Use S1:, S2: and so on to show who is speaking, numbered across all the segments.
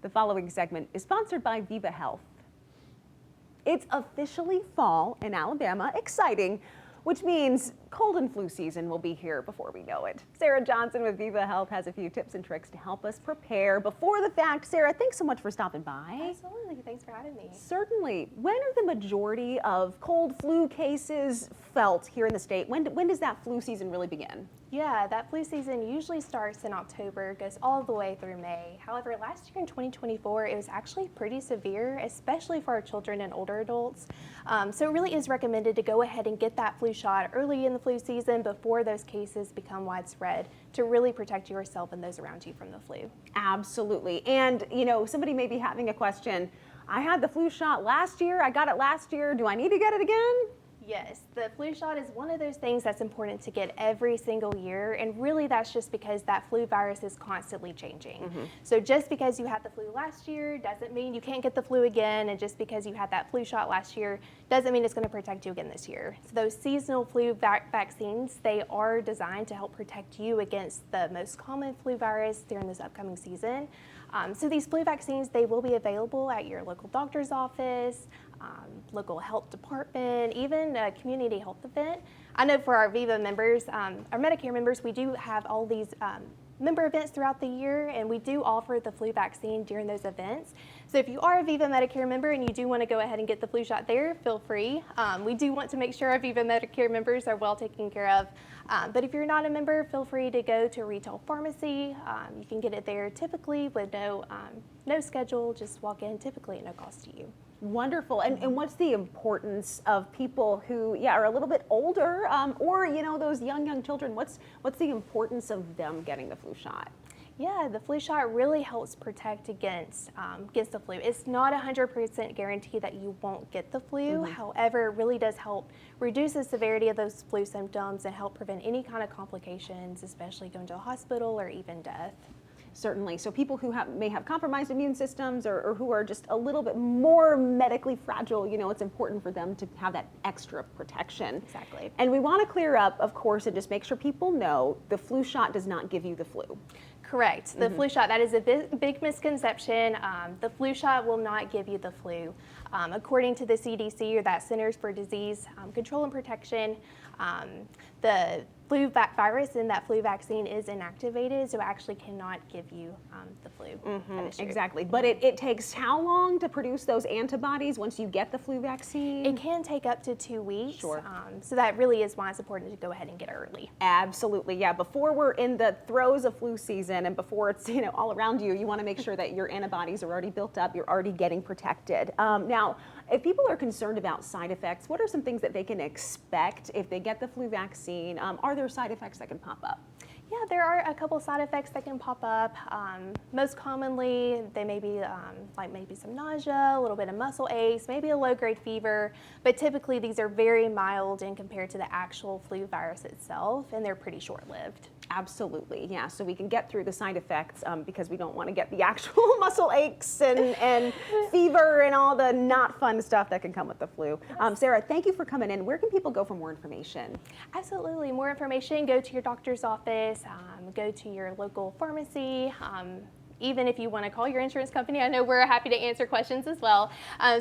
S1: The following segment is sponsored by VIVA Health. It's officially fall in Alabama, exciting, which means cold and flu season will be here before we know it. Sarah Johnson with VIVA Health has a few tips and tricks to help us prepare before the fact. Sarah, thanks so much for stopping by.
S2: Absolutely, thanks for having me.
S1: Certainly. When are the majority of cold flu cases felt here in the state? When does that flu season really begin?
S2: Yeah, that flu season usually starts in October, goes all the way through May. However, last year in 2024, it was actually pretty severe, especially for our children and older adults. So it really is recommended to go ahead and get that flu shot early in the flu season before those cases become widespread to really protect yourself and those around you from the flu.
S1: Absolutely. And, somebody may be having a question. I had the flu shot last year. I got it last year. Do I need to get it again?
S2: Yes, the flu shot is one of those things that's important to get every single year, and really that's just because that flu virus is constantly changing. So just because you had the flu last year doesn't mean you can't get the flu again, and just because you had that flu shot last year doesn't mean it's going to protect you again this year. So those seasonal flu vaccines, they are designed to help protect you against the most common flu virus during this upcoming season. So these flu vaccines, they will be available at your local doctor's office, local health department, even a community health event. I know for our VIVA members, our Medicare members, we do have all these member events throughout the year, and we do offer the flu vaccine during those events. So if you are a VIVA Medicare member and you do want to go ahead and get the flu shot there, feel free. We do want to make sure our VIVA Medicare members are well taken care of. But if you're not a member, feel free to go to a retail pharmacy. You can get it there typically with no schedule, just walk in, typically at no cost to you.
S1: Wonderful. And what's the importance of people who, are a little bit older, or those young children? What's the importance of them getting the flu shot?
S2: Yeah, the flu shot really helps protect against the flu. It's not 100% guarantee that you won't get the flu. However, it really does help reduce the severity of those flu symptoms and help prevent any kind of complications, especially going to the hospital or even death.
S1: Certainly. So people who may have compromised immune systems or who are just a little bit more medically fragile, it's important for them to have that extra protection.
S2: Exactly.
S1: And we want to clear up, of course, and just make sure people know the flu shot does not give you the flu.
S2: Correct. The flu shot, that is a big misconception. The flu shot will not give you the flu. According to the CDC, or that Centers for Disease Control and Protection, the flu virus in that flu vaccine is inactivated, so it actually cannot give you the flu.
S1: Exactly. But it takes how long to produce those antibodies once you get the flu vaccine?
S2: It can take up to 2 weeks.
S1: Sure.
S2: So that really is why it's important to go ahead and get it early.
S1: Absolutely. Yeah. Before we're in the throes of flu season and before it's all around you, you want to make sure that your antibodies are already built up. You're already getting protected. Now, if people are concerned about side effects, what are some things that they can expect if they get the flu vaccine? Are there side effects that can pop up?
S2: Yeah, there are a couple side effects that can pop up. Most commonly, they may be like maybe some nausea, a little bit of muscle aches, maybe a low-grade fever, but typically these are very mild in compared to the actual flu virus itself, and they're pretty short-lived.
S1: Absolutely, yeah. So we can get through the side effects because we don't want to get the actual muscle aches and fever and all the not fun stuff that can come with the flu. Sarah, thank you for coming in. Where can people go for more information?
S2: Absolutely. More information, go to your doctor's office, go to your local pharmacy. Even if you want to call your insurance company, I know we're happy to answer questions as well.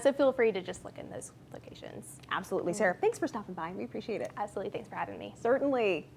S2: So feel free to just look in those locations.
S1: Absolutely, Sarah. Thanks for stopping by. We appreciate it.
S2: Absolutely. Thanks for having me.
S1: Certainly.